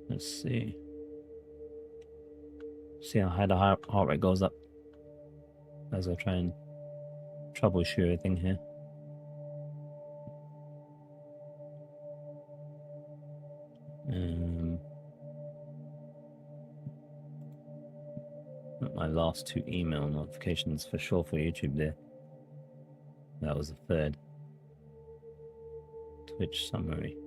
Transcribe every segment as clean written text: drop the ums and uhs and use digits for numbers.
Let's see. See how high the heart rate goes up as I try and troubleshoot everything here. My last 2 email notifications for sure for YouTube there. That was the 3rd. Twitch summary.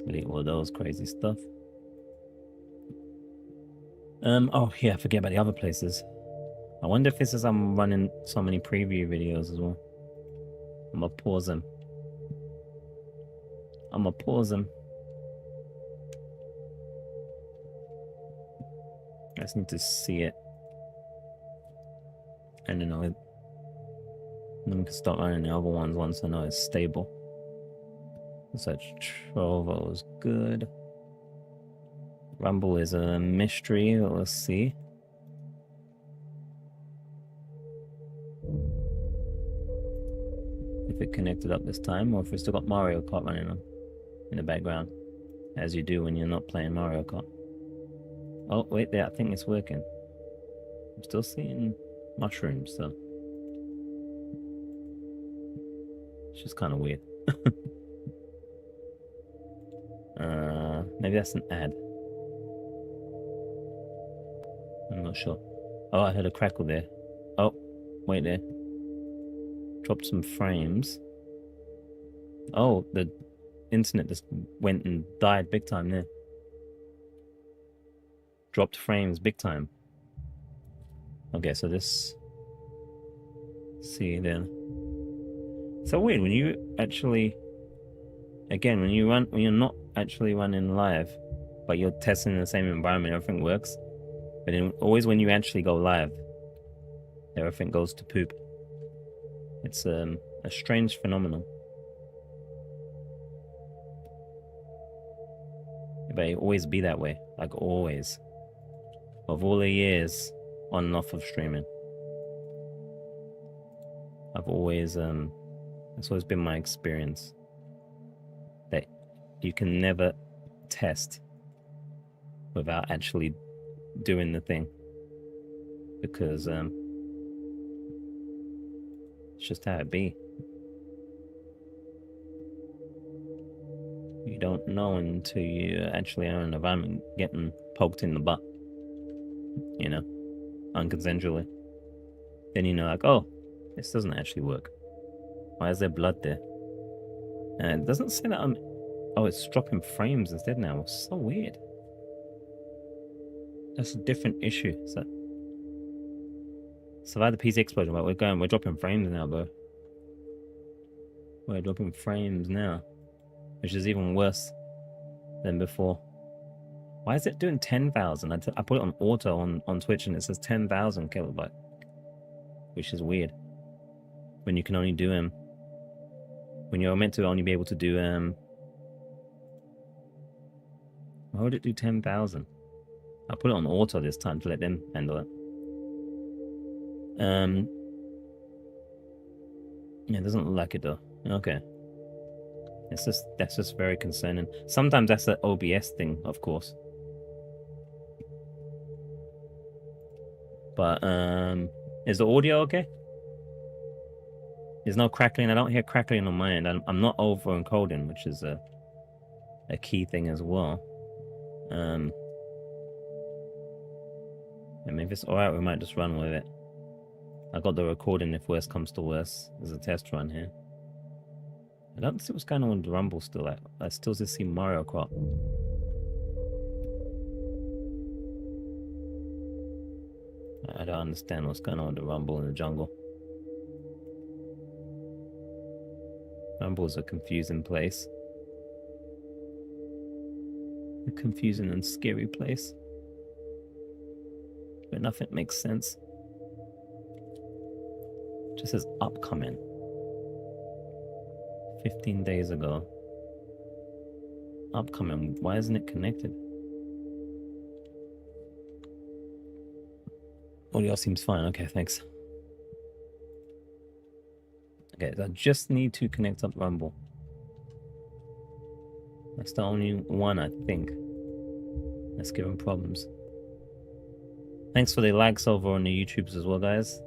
Delete all those crazy stuff. Oh yeah, forget about the other places. I wonder if this is I'm running so many preview videos as well. I'm gonna pause them. I just need to see it. And then then we can start running the other ones once I know it's stable. Such Trovo is good. Rumble is a mystery, but we'll see. If it connected up this time, or if we still got Mario Kart running on in the background, as you do when you're not playing Mario Kart. Oh, wait there, I think it's working. I'm still seeing mushrooms, so it's just kind of weird. Maybe that's an ad. I'm not sure. Oh, I heard a crackle there. Oh, wait there. Dropped some frames. Oh, the internet just went and died big time there. Dropped frames big time. Okay, so this... See then. So weird when you actually... Again, when you're not actually running live, but you're testing in the same environment, everything works. But then always when you actually go live, everything goes to poop. It's a strange phenomenon. But it always be that way, like always. Of all the years on and off of streaming, I've always that's always been my experience. That you can never test without actually doing the thing, because it's just how it be. You don't know until you actually are in an environment getting poked in the butt, you know, unconsensually. Then you know, like, oh, this doesn't actually work. Why is there blood there? And it doesn't say that I'm... Oh, it's dropping frames instead now. It's so weird. That's a different issue. So survive the PC explosion, but we're dropping frames now, bro. We're dropping frames now, which is even worse than before. Why is it doing 10,000? I put it on auto on Twitch and it says 10,000 kilobyte, which is weird. When you can only do when you're meant to only be able to do why would it do 10,000? I put it on auto this time to let them handle it. Yeah, it doesn't look like it though. Okay. That's just very concerning. Sometimes that's the OBS thing, of course. But is the audio okay? There's no crackling. I don't hear crackling on my end. I'm not over encoding, which is a key thing as well. And if it's alright, we might just run with it. I got the recording if worse comes to worse. There's a test run here. I don't see what's going on with the Rumble still. I still just see Mario Kart. I don't understand what's going on with the Rumble in the jungle. Rumble's a confusing place. A confusing and scary place. But nothing makes sense. It just says upcoming. 15 days ago. Upcoming. Why isn't it connected? Audio seems fine. Okay, thanks. Okay, so I just need to connect up Rumble. That's the only one, I think, that's giving problems. Thanks for the likes over on the YouTubes as well, guys.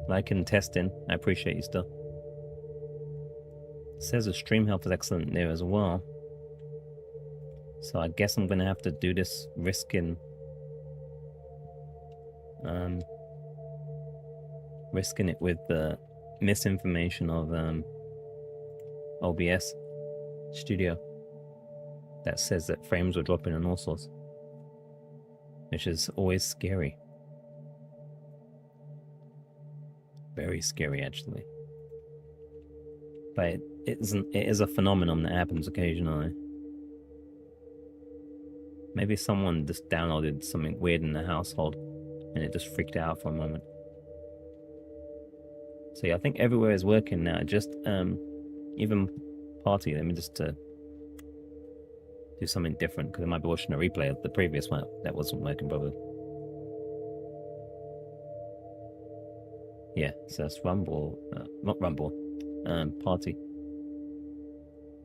Liking and testing. I appreciate you still. It says the stream health is excellent there as well. So I guess I'm gonna have to do this risking it with the misinformation of OBS Studio that says that frames were dropping and all sorts, which is always scary. Very scary, actually. But it is a phenomenon that happens occasionally. Maybe someone just downloaded something weird in the household and it just freaked out for a moment. So yeah, I think everywhere is working now. Just even party. Let me just do something different because I might be watching a replay of the previous one that wasn't working probably. Yeah, so that's Rumble, not Rumble, party.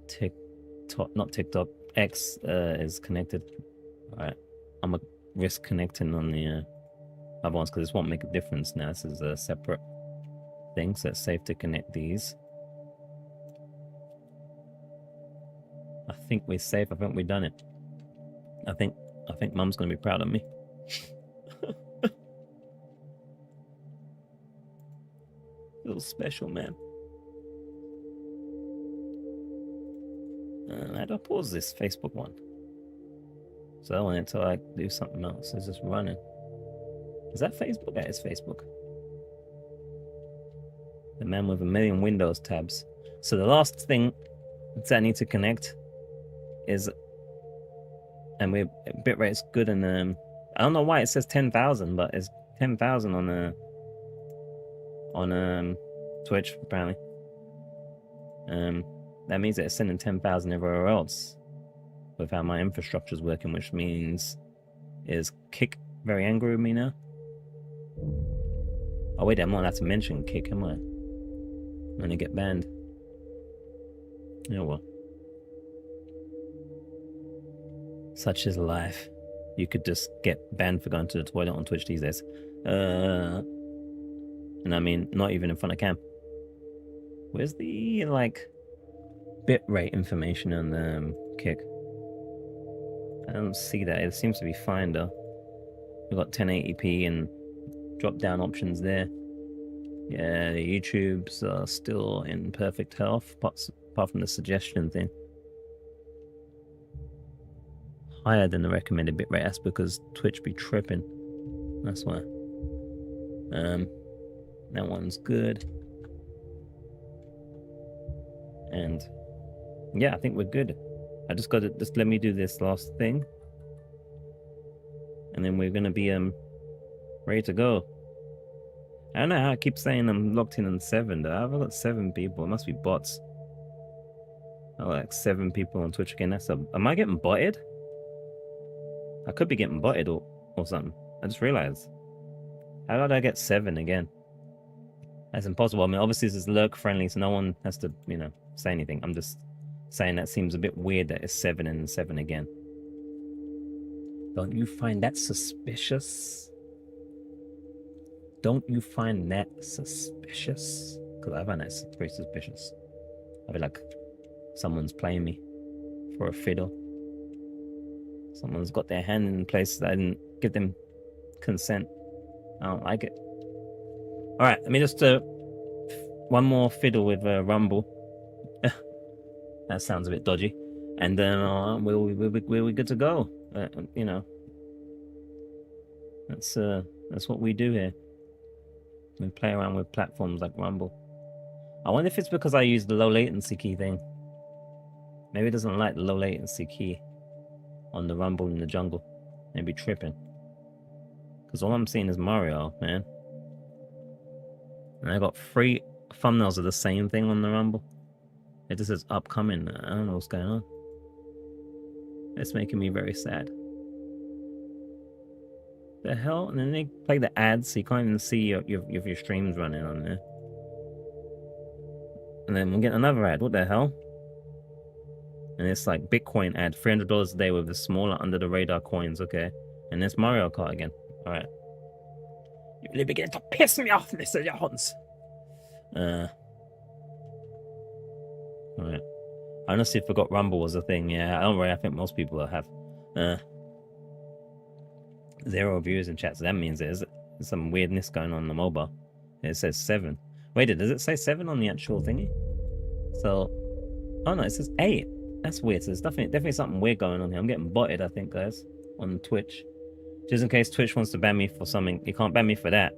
TikTok, not TikTok. X is connected. All right, I'm gonna risk connecting on the other ones because this won't make a difference now. This is a separate thing, so it's safe to connect these. I think we're safe. I think we've done it. I think Mum's gonna be proud of me. Little special man. I don't pause this Facebook one. So I want it to like do something else. It's just running. Is that Facebook? That is Facebook. The man with a million Windows tabs. So the last thing that I need to connect is, and we bitrate's good, and I don't know why it says 10,000, but it's 10,000 on Twitch apparently. That means that it's sending 10,000 everywhere else with how my infrastructure is working, which means is Kick very angry with me now? Oh wait, I'm not allowed to mention Kick, am I? I'm gonna get banned. Oh well. Such is life. You could just get banned for going to the toilet on Twitch these days. And I mean, not even in front of cam. Where's the, like, bitrate information on the Kick? I don't see that. It seems to be fine, though. We've got 1080p and drop-down options there. Yeah, the YouTubes are still in perfect health, apart from the suggestion thing. Higher than the recommended bitrate. That's because Twitch be tripping. That's why. That one's good. And yeah, I think we're good. I just got to just let me do this last thing, and then we're gonna be ready to go. I don't know how I keep saying I'm locked in on 7 though. I've got 7 people. It must be bots. Oh, like 7 people on Twitch again. Am I getting botted? I could be getting botted or something. I just realized. How did I get 7 again? That's impossible. I mean, obviously this is lurk friendly, so no one has to, you know, say anything. I'm just saying that seems a bit weird that it's 7 and 7 again. Don't you find that suspicious? Don't you find that suspicious? Because I find that pretty suspicious. I feel like someone's playing me for a fiddle. Someone's got their hand in places that I didn't give them consent. I don't like it. Alright, let me just one more fiddle with Rumble. That sounds a bit dodgy. And then we'll be good to go. You know. That's what we do here. We play around with platforms like Rumble. I wonder if it's because I use the low latency key thing. Maybe it doesn't like the low latency key on the Rumble in the jungle. Maybe tripping. Because all I'm seeing is Mario, man. And I got 3 thumbnails of the same thing on the Rumble. It just says upcoming. I don't know what's going on. It's making me very sad. The hell? And then they play the ads, so you can't even see your streams running on there. And then we'll get another ad. What the hell? And it's like Bitcoin ad, $300 a day with the smaller under the radar coins, okay? And it's Mario Kart again. Alright. You're really beginning to piss me off, Mr. Johns. Alright. I honestly forgot Rumble was a thing, yeah. I don't worry, I think most people have. 0 views in chat, so that means there's some weirdness going on the mobile. It says 7. Wait, does it say 7 on the actual thingy? So, oh no, it says 8. That's weird. So there's definitely something weird going on here. I'm getting botted, I think, guys, on Twitch. Just in case Twitch wants to ban me for something, you can't ban me for that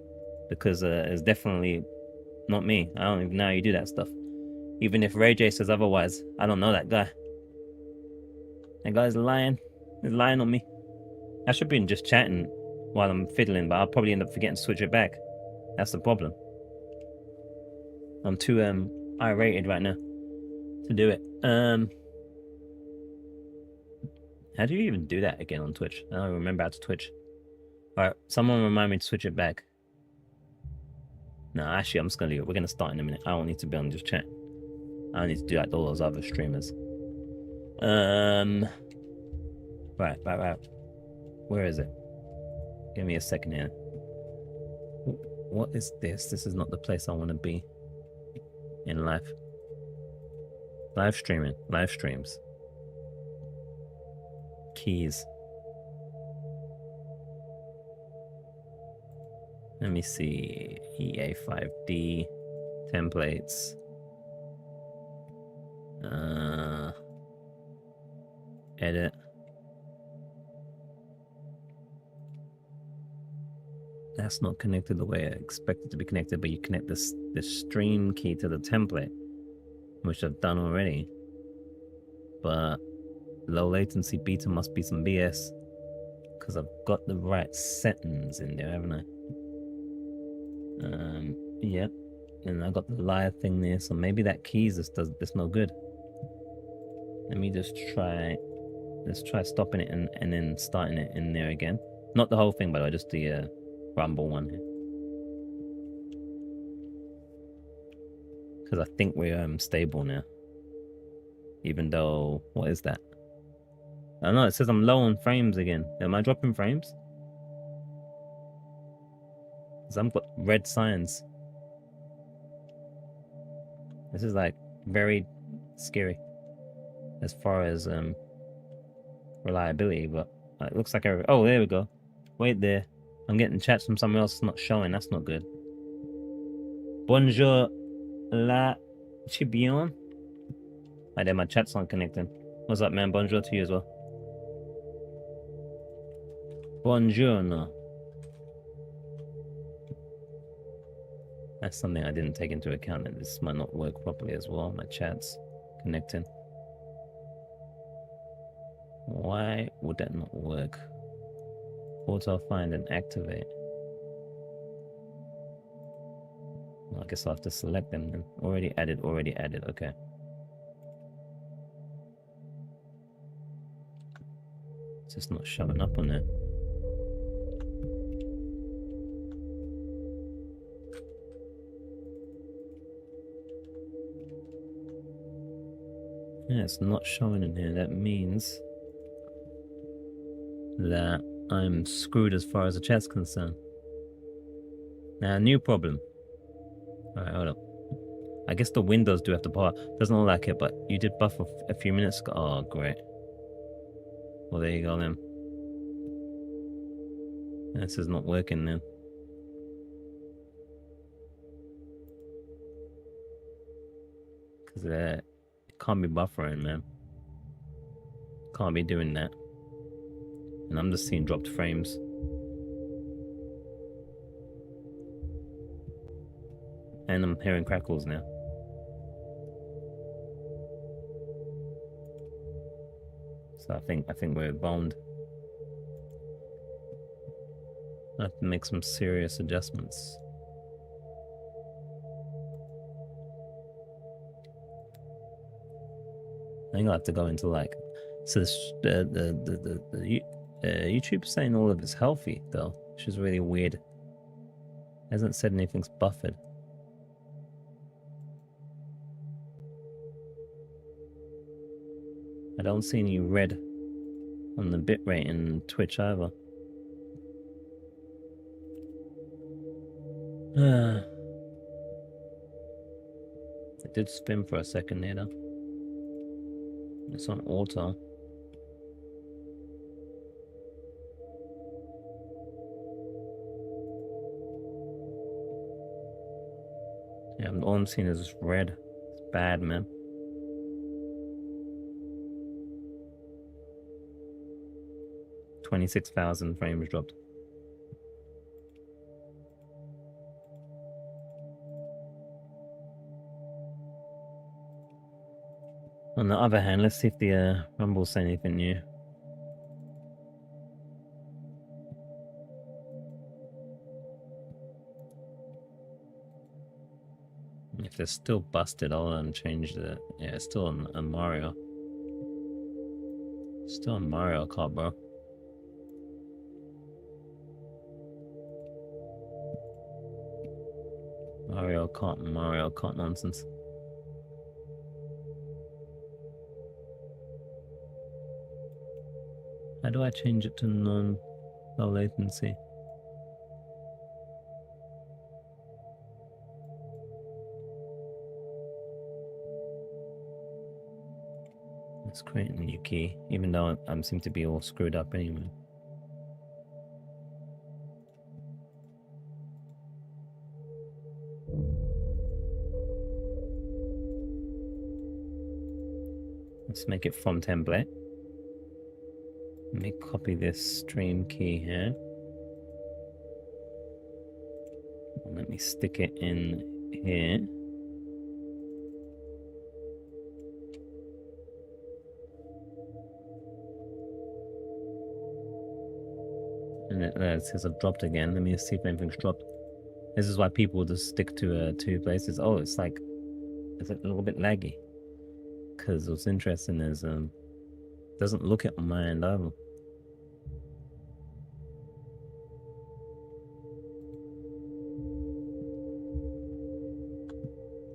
because it's definitely not me. I don't even know how you do that stuff. Even if Ray J says otherwise, I don't know that guy. That guy's lying. He's lying on me. I should be just chatting while I'm fiddling, but I'll probably end up forgetting to switch it back. That's the problem. I'm too irate right now to do it. How do you even do that again on Twitch? I don't remember how to Twitch. Alright, someone remind me to switch it back. No, actually, I'm just gonna leave it. We're gonna start in a minute. I don't need to be on just chat. I don't need to do like all those other streamers. Right. Where is it? Give me a second here. What is this? This is not the place I want to be in life. Live streaming. Live streams. Keys. Let me see. EA5D. Templates. Edit. That's not connected the way I expected to be connected, but you connect this stream key to the template, which I've done already. But low latency beta must be some BS, because I've got the right settings in there, haven't I? Yep. And I got the live thing there, so maybe that keys does this no good. Let me just try. Let's try stopping it and then starting it in there again. Not the whole thing, by the way, just the Rumble one here. Because I think we're stable now. Even though, what is that? I don't know, it says I'm low on frames again. Am I dropping frames? Because I've got red signs. This is like very scary as far as reliability, but it looks like oh, there we go. Wait there. I'm getting chats from someone else not showing. That's not good. Bonjour la Chibion. Right there, my chat's not connecting. What's up, man? Bonjour to you as well. Buongiorno. That's something I didn't take into account, that this might not work properly as well. My chat's connecting. Why would that not work? Auto find and activate. Well, I guess I'll have to select them then. Already added, okay. It's just not showing up on there. Yeah, it's not showing in here. That means that I'm screwed as far as the chat's concerned. Now, new problem. Alright, hold up. I guess the windows do have to power. Doesn't look like it, but you did buffer a few minutes ago. Oh, great. Well, there you go then. This is not working then. Because it can't be buffering, man. Can't be doing that. And I'm just seeing dropped frames. And I'm hearing crackles now. So I think we're boned. I have to make some serious adjustments. I think I'll have to go into like, so this, YouTube's saying all of it's healthy though, which is really weird. It hasn't said anything's buffered. I don't see any red on the bitrate in Twitch either. It did spin for a second there though. It's on auto. Yeah, all I'm seeing is red. It's bad, man. $26,000 frames dropped. On the other hand, let's see if the Rumble's say anything new. If they're still busted, I'll change the... Yeah, it's still on Mario. Still on Mario Kart, bro. Mario Kart nonsense. How do I change it to non-low latency? Let's create a new key, even though I seem to be all screwed up anyway. Let's make it from template. Let me copy this stream key here. Let me stick it in here. And it says I've dropped again. Let me see if anything's dropped. This is why people just stick to two places. Oh, it's like, it's a little bit laggy. Because what's interesting is doesn't look it on my end either.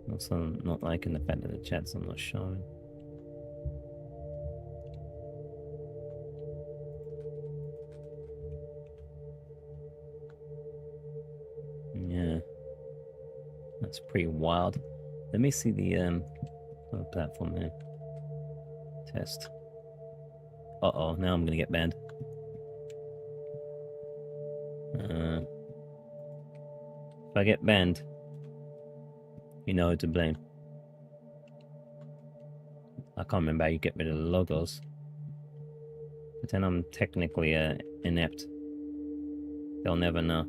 Also, I'm not liking the fact that the chats are not showing. Yeah, that's pretty wild. Let me see the platform there. Test. Uh-oh, now I'm gonna get banned. If I get banned, you know who to blame. I can't remember how you get rid of the logos. But then I'm technically inept. They'll never know.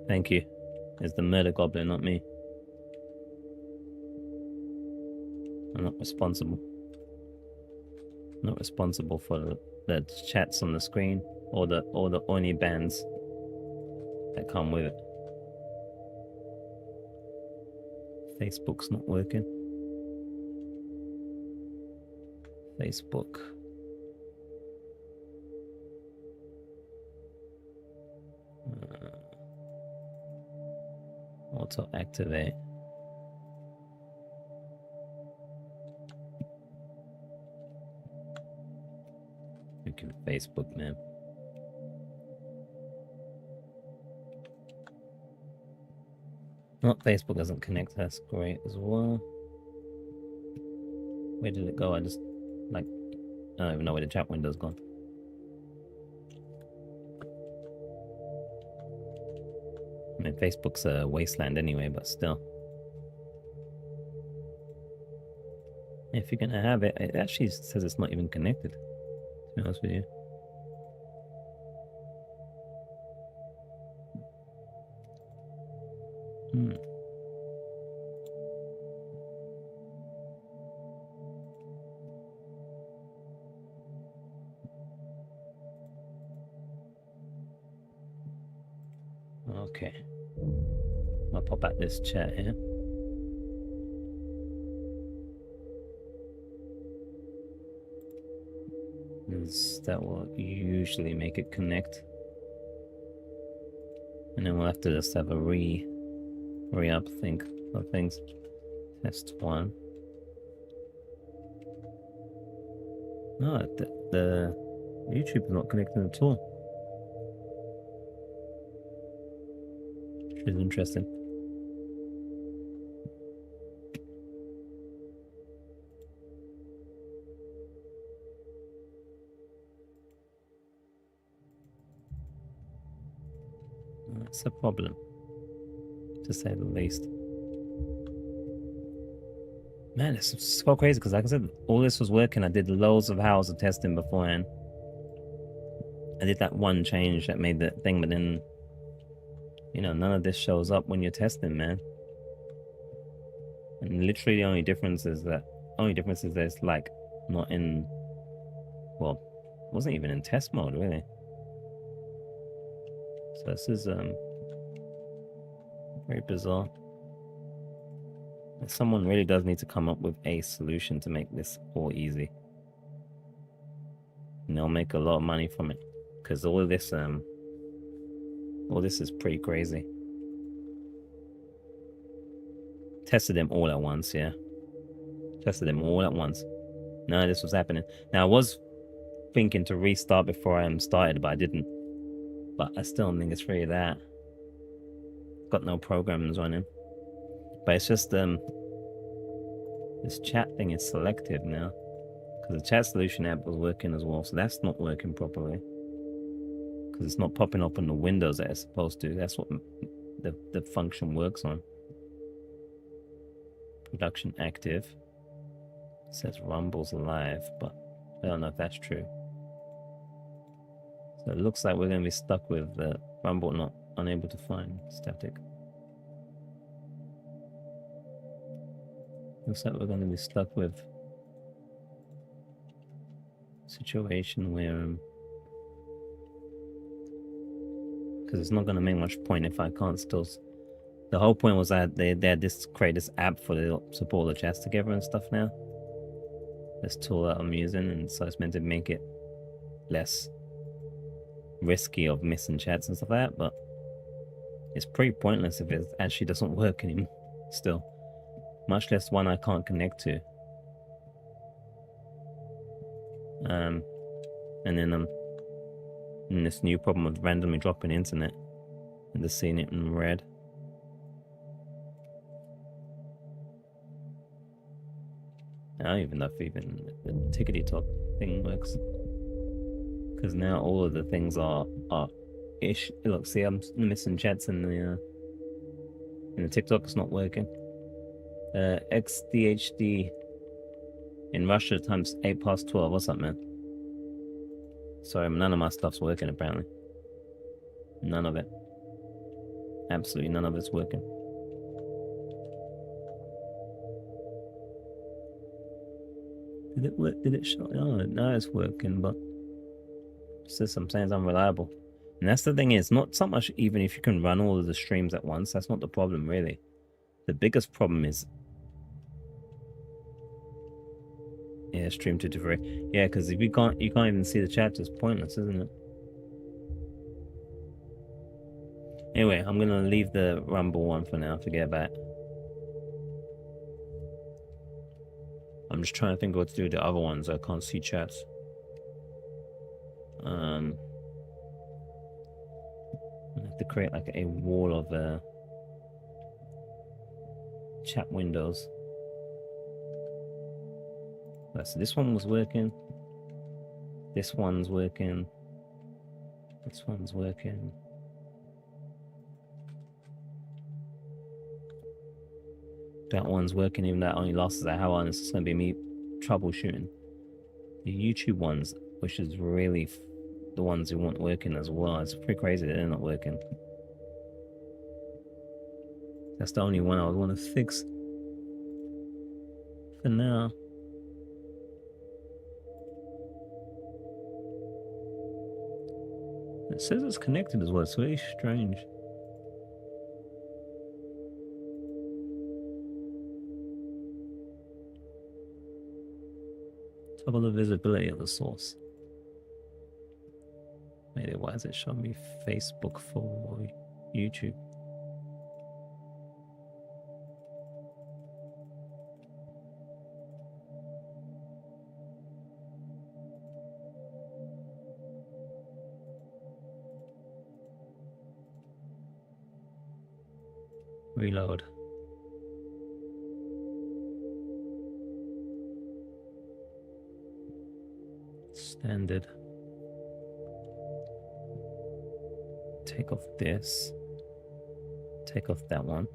Thank you. It's the murder goblin, not me. I'm not responsible. I'm not responsible for the chats on the screen or the Oni bands that come with it. Facebook's not working. Facebook. Auto activate. Freaking Facebook, man. Well, Facebook doesn't connect. That's great as well. Where did it go? I don't even know where the chat window's gone. I mean, Facebook's a wasteland anyway, but still. If you're gonna have it, it actually says it's not even connected, to be honest with you. Okay. I'll pop out this chat here. That will usually make it connect. And then we'll have to just have a hurry up, think of things. Test 1. No, the YouTube is not connected at all. Which is interesting. That's a problem, to say the least. Man, it's so crazy because, like I said, all this was working. I did loads of hours of testing beforehand. I did that one change that made the thing, but then, you know, none of this shows up when you're testing, man. And literally the only difference is that it's like not in, well, it wasn't even in test mode, really. So this is very bizarre. Someone really does need to come up with a solution to make this all easy. And they'll make a lot of money from it. Because all this is pretty crazy. Tested them all at once, yeah. Tested them all at once. None of this was happening. Now I was thinking to restart before I started, but I didn't. But I still don't think it's really that. Got no programs running. But it's just this chat thing is selective now. Because the chat solution app was working as well, so that's not working properly. Because it's not popping up on the windows that it's supposed to. That's what the function works on. Production active. It says Rumble's live, but I don't know if that's true. So it looks like we're going to be stuck with the Rumble not unable to find static. Looks like we're going to be stuck with a situation where because it's not going to make much point if I can't still. The whole point was that they had this create this app for the support the chats together and stuff now. This tool that I'm using, and so it's meant to make it less risky of missing chats and stuff like that, but it's pretty pointless if it actually doesn't work anymore still. Much less one I can't connect to. And then in this new problem of randomly dropping internet and just seeing it in red. I don't even know if even the tickety top thing works. Because now all of the things are ish. Look, see, I'm missing chats in the TikTok. It's not working. XDHD in Russia times 8 past 12. What's up, man? Sorry, none of my stuff's working apparently. None of it. Absolutely none of it's working. Did it work? Did it show? Oh, no, it's working, but it says some saying it's unreliable. And that's the thing is, not so much even if you can run all of the streams at once, that's not the problem really. The biggest problem is stream 2 to 3. Yeah, because if you can't even see the chat, it's pointless, isn't it? Anyway, I'm gonna leave the Rumble one for now. Forget about it. I'm just trying to think what to do with the other ones. I can't see chats. I have to create like a wall of chat windows. So this one was working. This one's working. This one's working. That one's working, even though it only lasts an hour, and it's just going to be me troubleshooting. The YouTube ones, which is really the ones who want working as well. It's pretty crazy that they're not working. That's the only one I would want to fix for now. It says it's connected as well. It's really strange. Toggle the visibility of the source. Maybe why does it show me Facebook for YouTube? Reload. Standard. Take off this. Take off that one.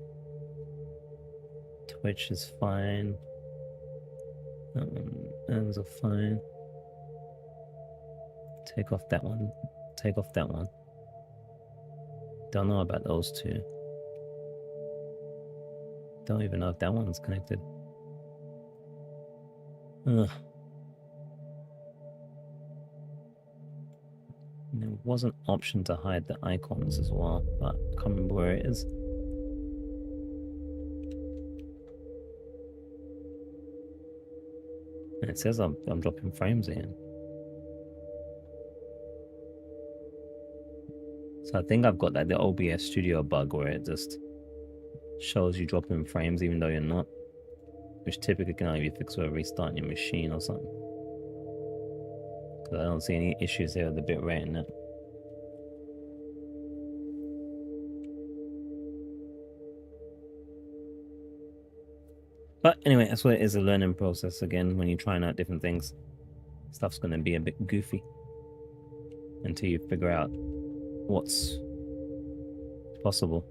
Twitch is fine. Those are fine. Take off that one. Take off that one. Don't know about those two. Don't even know if that one's connected. Ugh. And there was an option to hide the icons as well, but I can't remember where it is. And it says I'm dropping frames again. So I think I've got like the OBS Studio bug where it just shows you dropping frames even though you're not, which typically can only be fixed with restarting your machine or something. Because I don't see any issues there with the bitrate in it. But anyway, that's what it is, a learning process. Again, when you're trying out different things, stuff's going to be a bit goofy until you figure out what's possible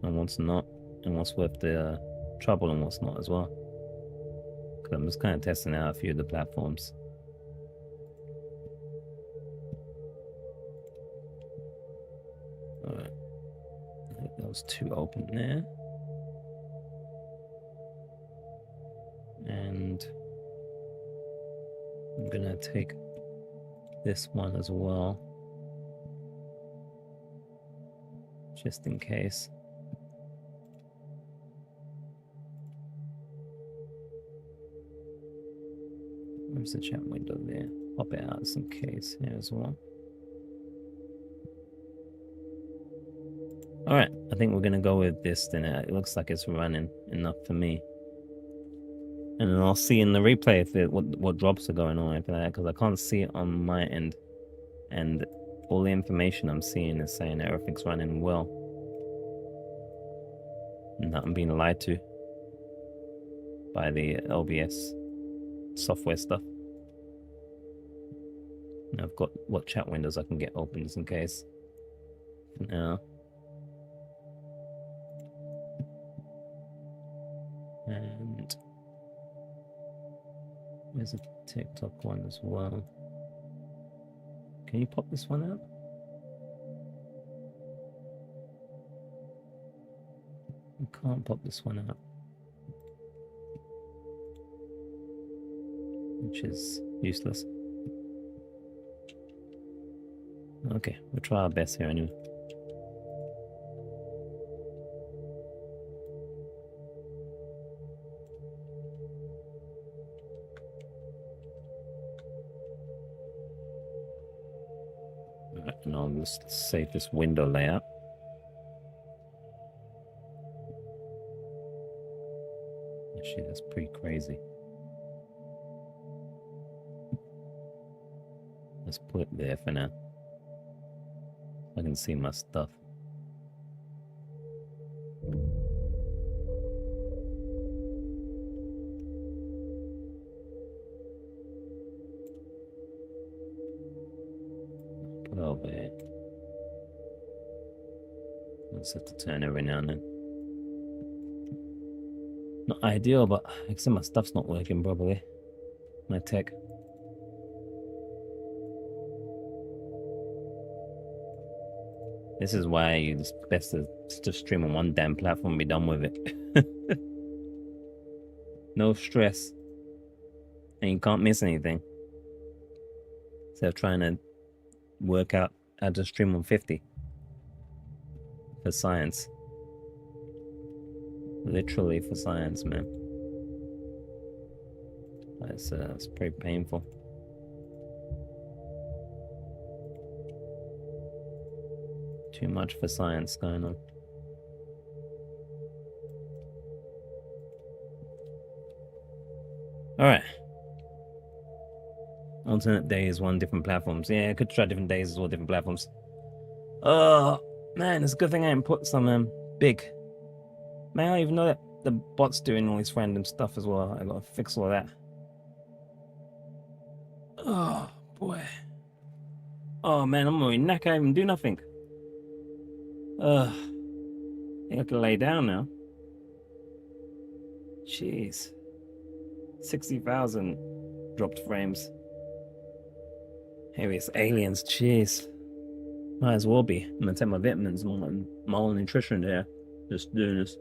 and what's not, and what's worth the trouble and what's not as well. Because I'm just kind of testing out a few of the platforms. Alright, I think those two open there. And I'm gonna take this one as well, just in case. Where's the chat window there? Pop it out just in case here as well. Alright, I think we're gonna go with this then. It looks like it's running enough for me. And then I'll see in the replay if what drops are going on, anything like that, because I can't see it on my end. And all the information I'm seeing is saying that everything's running well. And that I'm being lied to by the OBS software stuff. And I've got what chat windows I can get open just in case. For now. And there's a TikTok one as well. Can you pop this one out? You can't pop this one out. Which is useless. Okay, we'll try our best here anyway. And I'll just save this window layout. Actually, that's pretty crazy. Let's put it there for now. I can see my stuff. Put it over here. Let's have to turn every now and then. Not ideal, but except my stuff's not working properly. My tech. This is why it's best to just stream on one damn platform and be done with it. No stress. And you can't miss anything. Instead of trying to work out how to stream on 50. For science. Literally for science, man. It's pretty painful. Too much for science going on. Alright. Alternate days, one different platforms. Yeah, I could try different days as well, different platforms. Oh, man, it's a good thing I didn't put some big. Man, I don't even know that the bot's doing all this random stuff as well. I gotta fix all that. Oh boy. Oh man, I'm already knackered. I can't even do nothing. I think I can lay down now. Jeez. 60,000 dropped frames. Here it's aliens. Jeez. Might as well be. I'm gonna take my vitamins and my own nutrition here. Just doing this.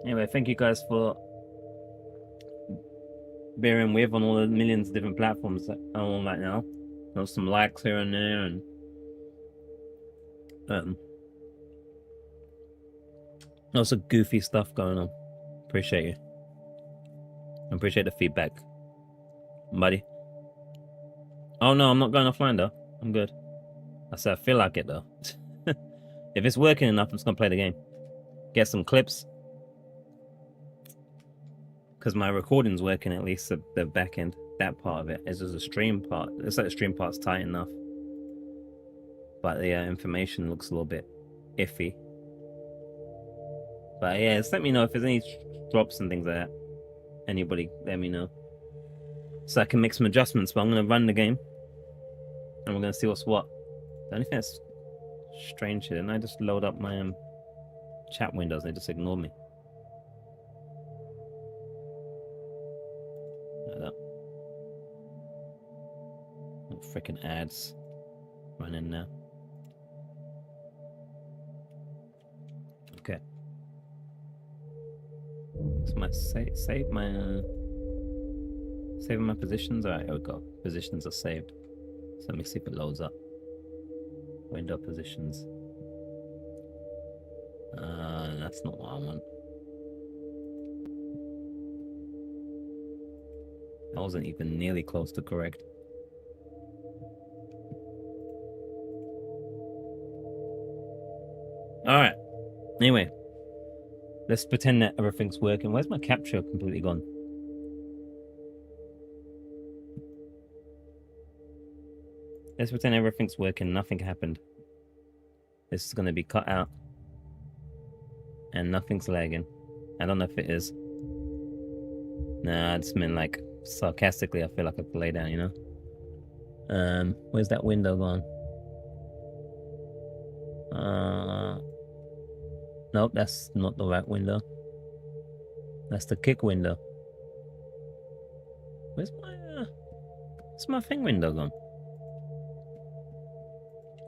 Anyway, thank you guys for bearing with on all the millions of different platforms that I'm on right now. There's some likes here and there, and lots of goofy stuff going on. Appreciate you. I appreciate the feedback, buddy. Oh no, I'm not going offline though. I'm good. I said I feel like it though. If it's working enough, I'm just gonna play the game. Get some clips. Because my recording's working, at least the back end, that part of it. Is just a stream part. It's like the stream part's tight enough. But the information looks a little bit iffy. But yeah, just let me know if there's any drops and things like that. Anybody, let me know. So I can make some adjustments, but I'm going to run the game. And we're going to see what's what. The only thing that's strange here, and I just load up my chat windows and they just ignore me. Like that. Freaking ads running now. Okay. So my save my saving my positions. Alright, here we go. Positions are saved. So let me see if it loads up. Window positions. That's not what I want. I wasn't even nearly close to correct. Alright. Anyway. Let's pretend that everything's working. Where's my capture completely gone? Let's pretend everything's working. Nothing happened. This is going to be cut out. And nothing's lagging. I don't know if it is. Nah, I just mean like sarcastically. I feel like I could lay down, you know? Where's that window gone? Nope, that's not the right window. That's the kick window. Where's my thing window gone?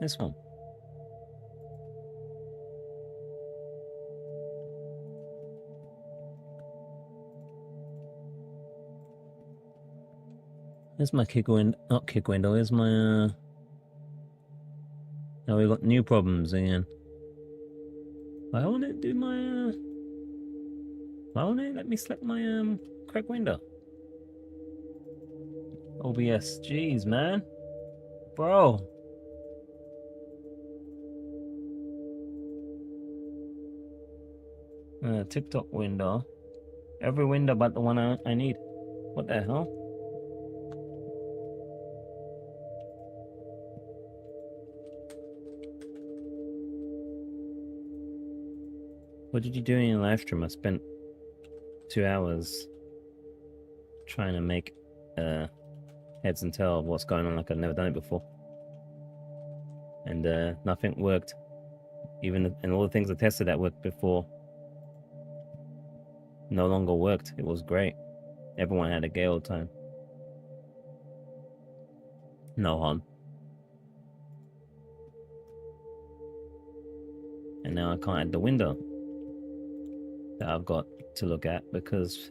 This one. There's my kick window. Not kick window. There's my. Now we got new problems again. Why won't it do my? Why won't it let me select my correct window? OBS, jeez, man, bro. TikTok window. Every window but the one I need. What the hell? What did you do in your live stream? I spent 2 hours trying to make heads and tail of what's going on like I've never done it before. And nothing worked. Even and all the things I tested that worked before no longer worked. It was great. Everyone had a gay old time. No harm. And now I can't add the window that I've got to look at because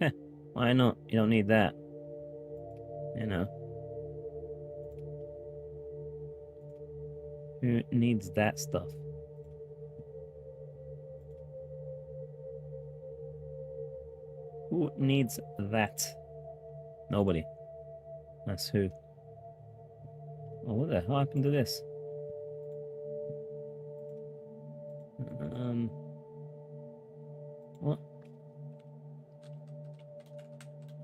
why not? You don't need that. You know. Who needs that stuff? Who needs that? Nobody. That's who. Oh, what the hell happened to this? What?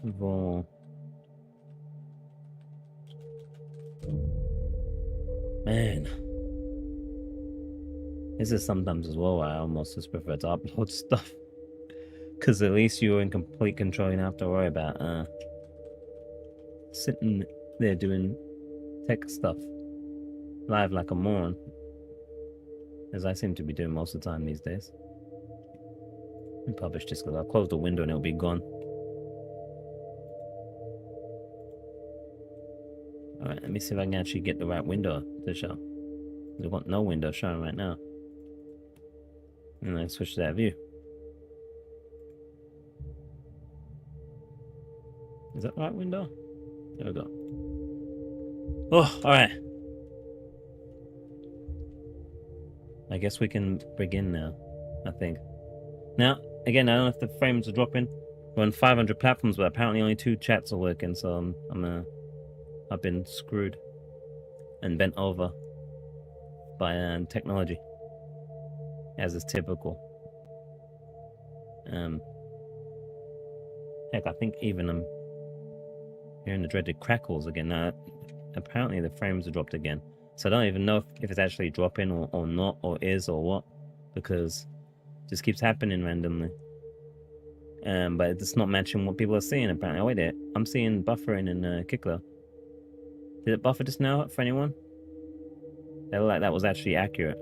Vol. Man. This is sometimes as well why I almost just prefer to upload stuff. Because at least you're in complete control. You don't have to worry about sitting there doing tech stuff live like a moron. As I seem to be doing most of the time these days. Let me publish this because I'll close the window and it'll be gone. Alright, let me see if I can actually get the right window to show. We've got no window showing right now. And then switch to that view. Is that the right window? There we go. Oh, alright. I guess we can begin now, I think. Now, again, I don't know if the frames are dropping. We're on 500 platforms, but apparently only 2 chats are working, so I've been screwed and bent over by technology, as is typical. Heck, I think even I'm hearing the dreaded crackles again. Now, apparently the frames are dropped again. So I don't even know if it's actually dropping or not, or is or what, because it just keeps happening randomly. But it's not matching what people are seeing apparently. Oh wait there, I'm seeing buffering in Kickler. Did it buffer just now for anyone? It looked like that was actually accurate.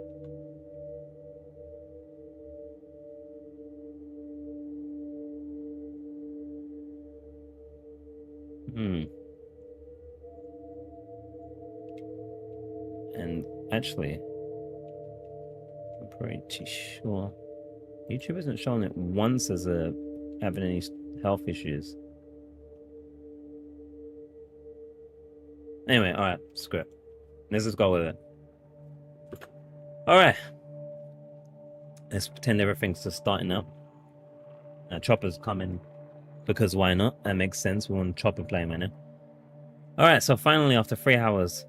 And actually, I'm pretty sure YouTube isn't showing it once as having any health issues. Anyway, alright, screw it. Let's just go with it. Alright. Let's pretend everything's just starting up. Chopper's coming because why not? That makes sense. We want Chopper playing right now. Alright, so finally after 3 hours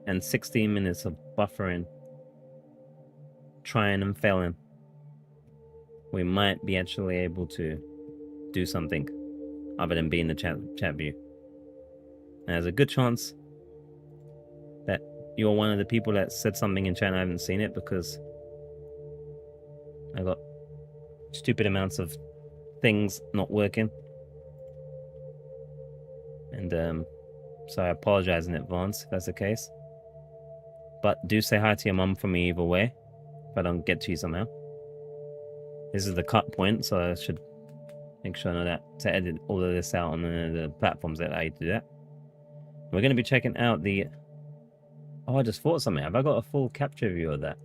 and 16 minutes of buffering, trying and failing, we might be actually able to do something other than be in the chat view. And there's a good chance that you're one of the people that said something in chat and I haven't seen it because I got stupid amounts of things not working. And so I apologize in advance if that's the case. But do say hi to your mum for me either way, if I don't get to you somehow. This is the cut point, so I should make sure I know that to edit all of this out on the platforms that I do that. We're going to be checking out the... Oh, I just thought something. Have I got a full capture view of that?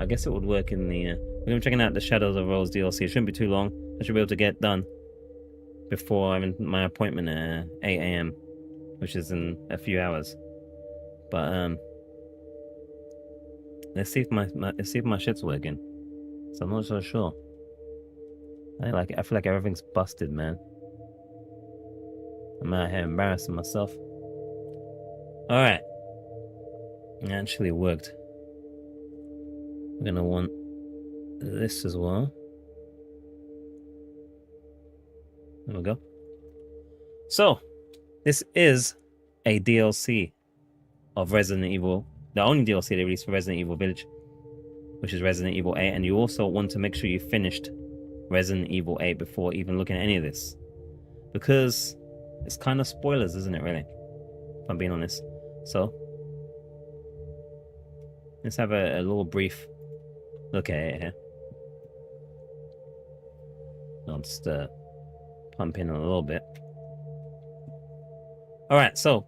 I guess it would work in the... We're going to be checking out the Shadows of Rose DLC. It shouldn't be too long. I should be able to get done before having my appointment at 8 AM, which is in a few hours. But let's see if my shit's working. So I'm not so sure. I feel like everything's busted, man. I'm out here embarrassing myself. Alright. It actually worked. We're gonna want this as well. There we go. So, this is a DLC of Resident Evil. The only DLC they released for Resident Evil Village, which is Resident Evil 8. And you also want to make sure you finished Resident Evil 8 before even looking at any of this. Because it's kind of spoilers, isn't it, really? If I'm being honest. So, let's have a little brief look at it here. I'll just pump in a little bit. Alright, so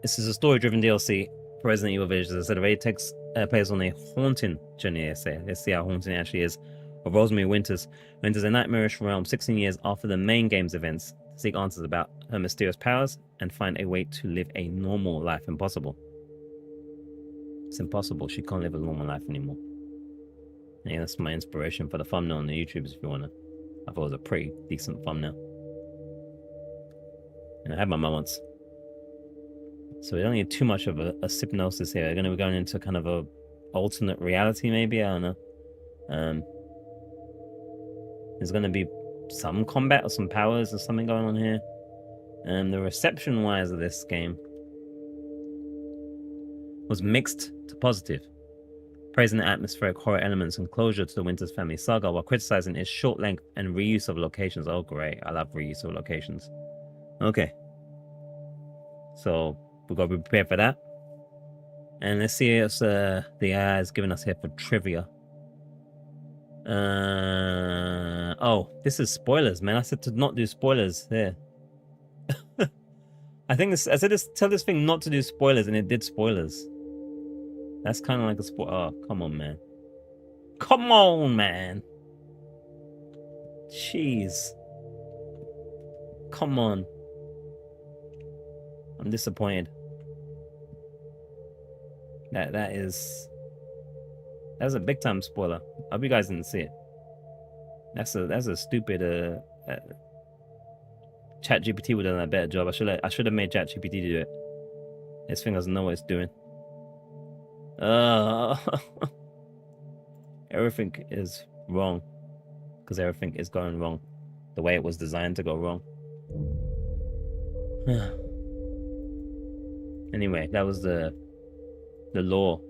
this is a story-driven DLC for Resident Evil Village. As I said, it takes players on a haunting journey, let's see how haunting it actually is, of Rosemary Winters, who enters a nightmarish realm 16 years after the main game's events to seek answers about her mysterious powers and find a way to live a normal life. Impossible. It's impossible. She can't live a normal life anymore. Yeah, that's my inspiration for the thumbnail on the YouTubes if you want to. I thought it was a pretty decent thumbnail. And I had my moments. So we don't need too much of a hypnosis here. We're going to be going into kind of a alternate reality, maybe. I don't know. There's going to be some combat or some powers or something going on here. The reception-wise of this game, was mixed to positive, praising the atmospheric horror elements and closure to the Winters family saga while criticizing its short length and reuse of locations. Oh, great. I love reuse of locations. Okay. So we've got to be prepared for that. And let's see what the AI is giving us here for trivia. Oh, this is spoilers, man. I said to not do spoilers here. I said tell this thing not to do spoilers, and it did spoilers. That's kind of like a spoiler. Oh, come on, man. Come on, man. Jeez. Come on. I'm disappointed. That's a big time spoiler. I hope you guys didn't see it. That's a stupid ChatGPT would have done a better job. I should have made ChatGPT do it. This thing doesn't know what it's doing. Everything is wrong because everything is going wrong the way it was designed to go wrong. Anyway, that was the lore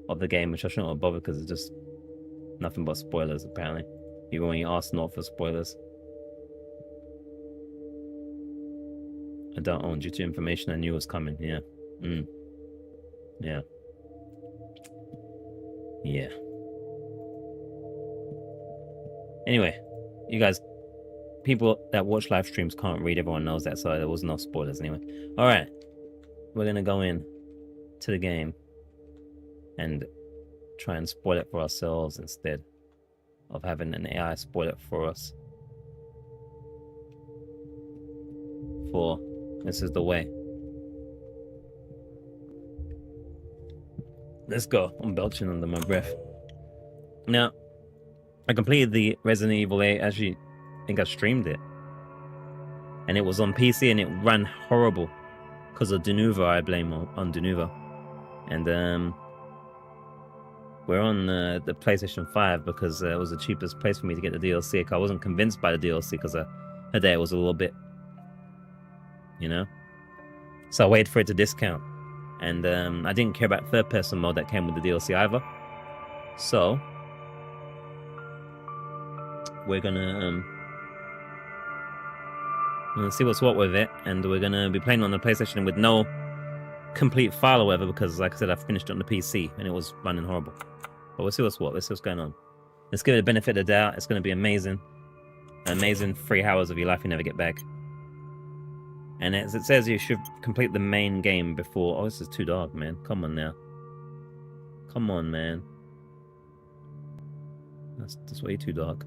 of the game, which I shouldn't have bothered because it's just nothing but spoilers apparently, even when you ask not for spoilers. I don't own due to information I knew was coming. Yeah. Yeah. Yeah. Anyway, you guys, people that watch live streams can't read. Everyone knows that, so there was no spoilers anyway. All right, we're gonna go in to the game and try and spoil it for ourselves instead of having an AI spoil it for us. For this is the way. Let's go. I'm belching under my breath. Now, I completed the Resident Evil 8. Actually, I think I streamed it. And it was on PC and it ran horrible. Because of Denuvo, I blame on Denuvo. And we're on the PlayStation 5 because it was the cheapest place for me to get the DLC. I wasn't convinced by the DLC because I heard that it was a little bit, you know? So I waited for it to discount. And I didn't care about third-person mode that came with the DLC either. So we're gonna see what's what with it, and we're gonna be playing on the PlayStation with no complete file or whatever, because like I said, I finished it on the PC and it was running horrible. But we'll see what's what. Let's see what's going on. Let's give it the benefit of the doubt. It's gonna be amazing. Amazing 3 hours of your life you never get back. And as it says, you should complete the main game before... Oh, this is too dark, man. Come on now. Come on, man. That's way too dark.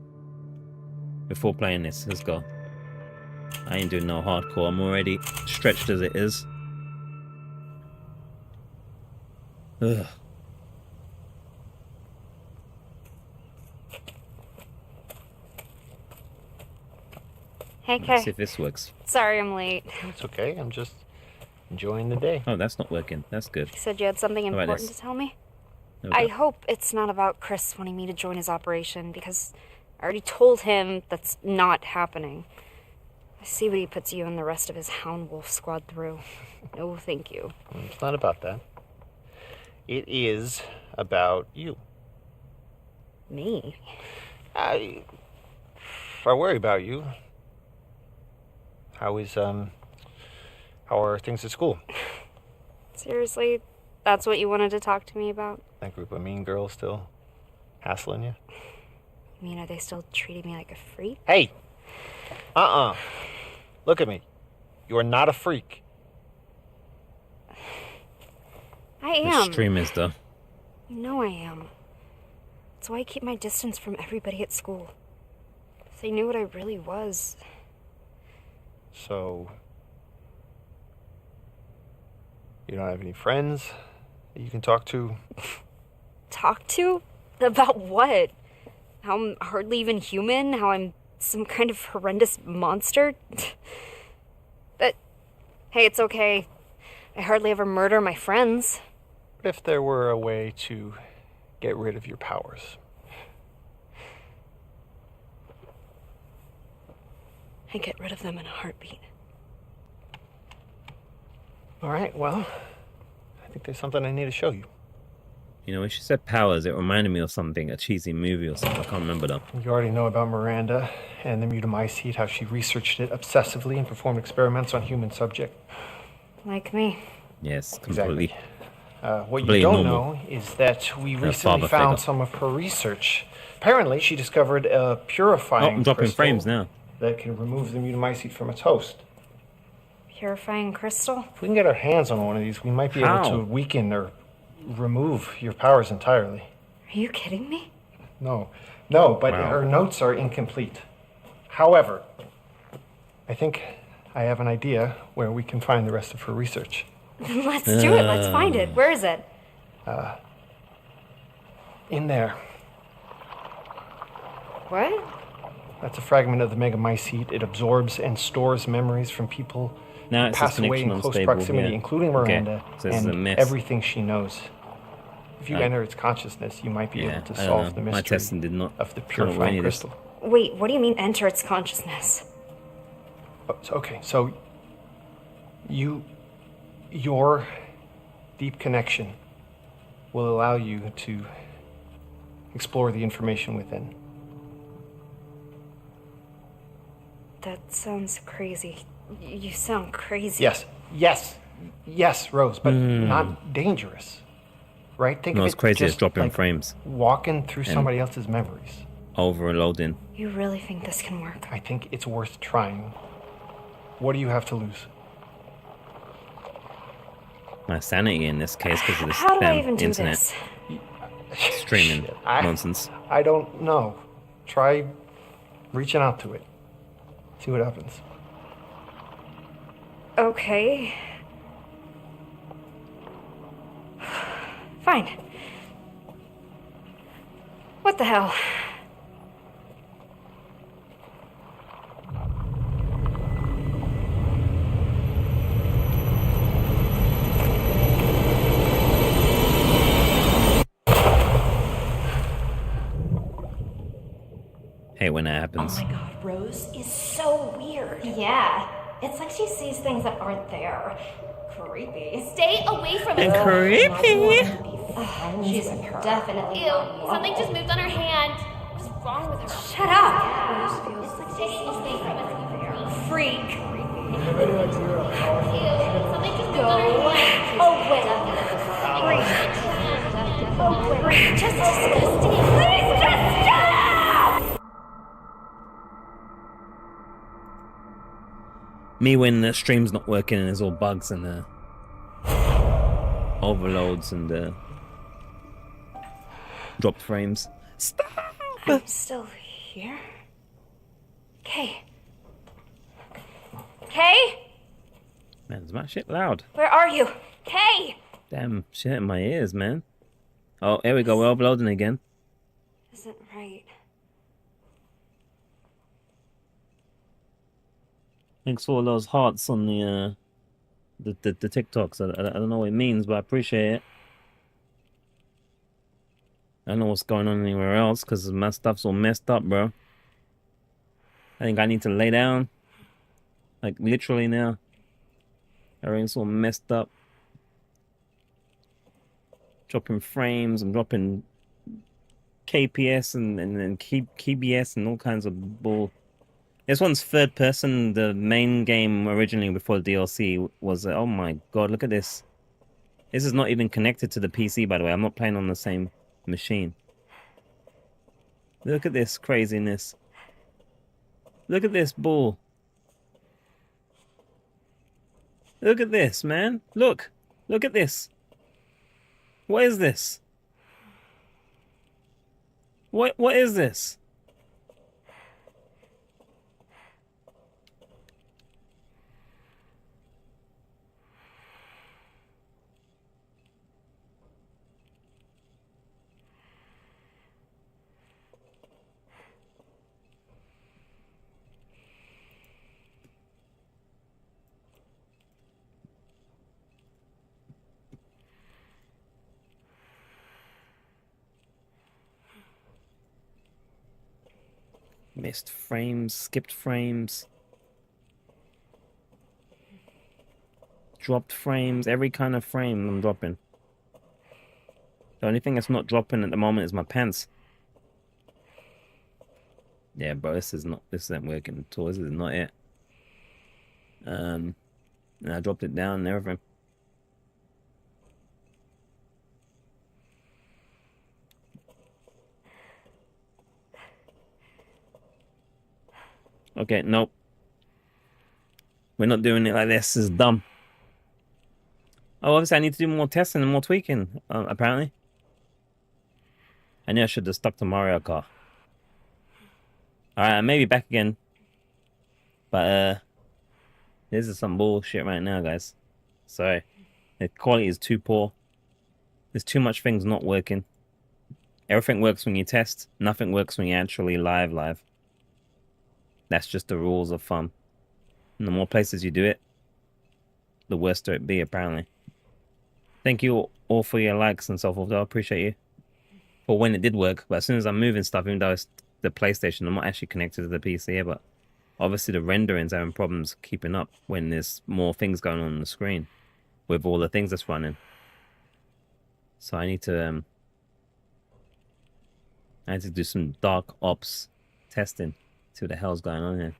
Before playing this, let's go. I ain't doing no hardcore. I'm already stretched as it is. Ugh. Hey, Kay. Let's see if this works. Sorry I'm late. It's okay. I'm just enjoying the day. Oh, that's not working. That's good. You said you had something important to tell me? I hope it's not about Chris wanting me to join his operation, because I already told him that's not happening. I see what he puts you and the rest of his Hound Wolf squad through. No, thank you. It's not about that. It is about you. Me? I worry about you. How are things at school? Seriously? That's what you wanted to talk to me about? That group of mean girls still hassling you? You mean, are they still treating me like a freak? Hey! Look at me. You are not a freak. I am. Extremist, though. You know I am. That's why I keep my distance from everybody at school. If they knew what I really was. So, you don't have any friends that you can talk to? Talk to? About what? How I'm hardly even human? How I'm some kind of horrendous monster? But, hey, it's okay. I hardly ever murder my friends. What if there were a way to get rid of your powers? I get rid of them in a heartbeat. All right, well, think there's something I need to show you. You know, when she said powers, it reminded me of something, a cheesy movie or something. I can't remember though. You already know about Miranda and the mutamycete, how she researched it obsessively and performed experiments on human subject. Like me. Yes, completely. Exactly. What you completely don't normal. know is that we Her recently father found figure. some of her research. Apparently, she discovered a Oh, purifying I'm dropping crystal frames now. that can remove the mutamycete from its host. Purifying crystal? If we can get our hands on one of these, we might be How? able to weaken or remove your powers entirely. Are you kidding me? No, but Wow. her notes are incomplete. However, I think I have an idea where we can find the rest of her research. Let's do it. Let's find it. Where is it? In there. What? That's a fragment of the megamycete. It absorbs and stores memories from people Now who it's pass away in connection close unstable. proximity, Yeah. including Okay. Miranda, So this is a and mess. everything she knows. If you I- enter its consciousness, you might be Yeah, able to I don't solve know. the My mystery testing did not of the come up with any purifying of this. crystal. Wait, what do you mean enter its consciousness? Okay, so your deep connection will allow you to explore the information within. That sounds crazy. You sound crazy. Yes, Rose, but not dangerous. Right? Think No, of it's it crazy. It's just dropping like frames. walking through somebody else's memories. Overloading. You really think this can work? I think it's worth trying. What do you have to lose? My sanity in this case because of this How do I damn even do internet this? streaming Shit, nonsense. I don't know. Try reaching out to it. See what happens. Okay. Fine. What the hell? Hate when that Oh happens. my god, Rose is so weird. Yeah, it's like she sees things that aren't there. Creepy. Stay away from And it. creepy. She's definitely. Ew, something just moved on her hand. What's wrong with her? Shut up! It's like stay away from it. Freak! Ew, something just moved on her hand. Freak! Just disgusting! Please just stop! Me when the stream's not working and there's all bugs and overloads and dropped frames. Stop! I'm still here? Kay? Kay? Man, is my shit loud? Where are you? Kay! Damn shit in my ears, man. Oh, here we go. We're uploading again. Isn't right. Thanks for all those hearts on the TikToks. I don't know what it means, but I appreciate it. I don't know what's going on anywhere else because my stuff's all messed up, bro. I think I need to lay down. Like, literally now. Everything's all messed up. Dropping frames. I'm dropping KPS and KBS and all kinds of bull. This one's third person. The main game originally before the DLC was... oh my god, look at this. This is not even connected to the PC, by the way. I'm not playing on the same machine. Look at this craziness. Look at this bull. Look at this, man. Look. Look at this. What is this? What is this? Missed frames, skipped frames. dropped frames. Every kind of frame I'm dropping. The only thing that's not dropping at the moment is my pants. Yeah, bro, this isn't working at all. This is not it. And I dropped it down and everything. Okay, nope. We're not doing it like this. This is dumb. Oh, obviously I need to do more testing and more tweaking, apparently. I knew I should have stuck to Mario Kart. Alright, I may be back again. But, this is some bullshit right now, guys. Sorry. The quality is too poor. There's too much things not working. Everything works when you test. Nothing works when you actually live. That's just the rules of fun. And the more places you do it, the worse it be, apparently. Thank you all for your likes and so forth. I appreciate you. For when it did work. But as soon as I'm moving stuff, even though it's the PlayStation, I'm not actually connected to the PC here, but obviously the rendering's having problems keeping up when there's more things going on the screen with all the things that's running. So I need to do some dark ops testing. See what the hell's going on here.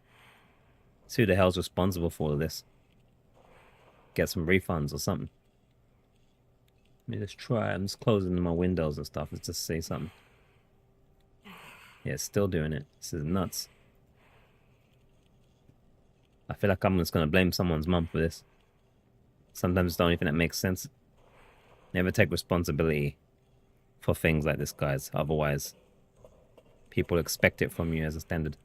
See who the hell's responsible for all of this. Get some refunds or something. Let me just try. I'm just closing my windows and stuff. Let's just say something. Yeah, it's still doing it. This is nuts. I feel like I'm just going to blame someone's mum for this. Sometimes it's the only thing that makes sense. Never take responsibility for things like this, guys. Otherwise, people expect it from you as a standard.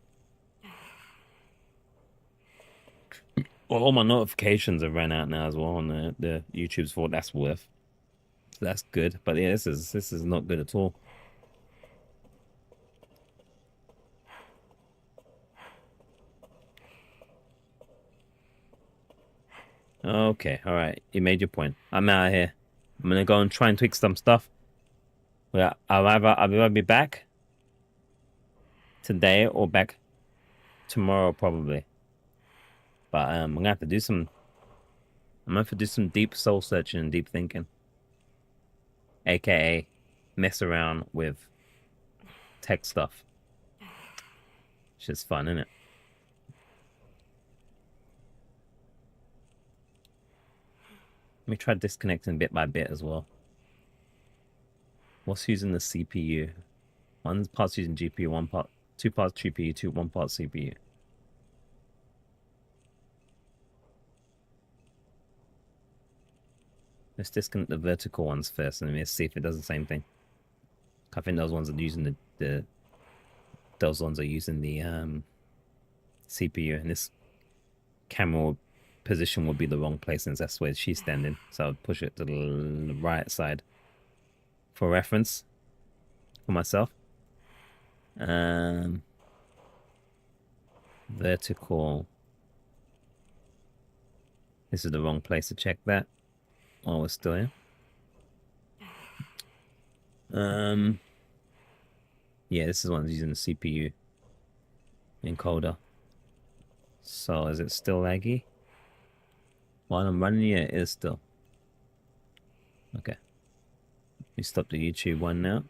Well, all my notifications have ran out now as well on the YouTube's for what that's worth. So that's good. But yeah, this is not good at all. Okay, alright. You made your point. I'm out of here. I'm gonna go and try and tweak some stuff. Well, I'll either be back today or back tomorrow probably. But I'm gonna have to do some deep soul searching and deep thinking. AKA mess around with tech stuff. It's just fun, isn't it? Let me try disconnecting bit by bit as well. What's using the CPU? One part's using GPU, two parts GPU, one part CPU. Let's disconnect the vertical ones first, and let's see if it does the same thing. I think those ones are using those ones are using the CPU, and this camera position would be the wrong place since that's where she's standing. So I'll push it to the right side for reference for myself. Vertical. This is the wrong place to check that. Oh, we're still here. Yeah, this is one using the CPU encoder. So is it still laggy? While I'm running it is still. Okay. We stop the YouTube one now.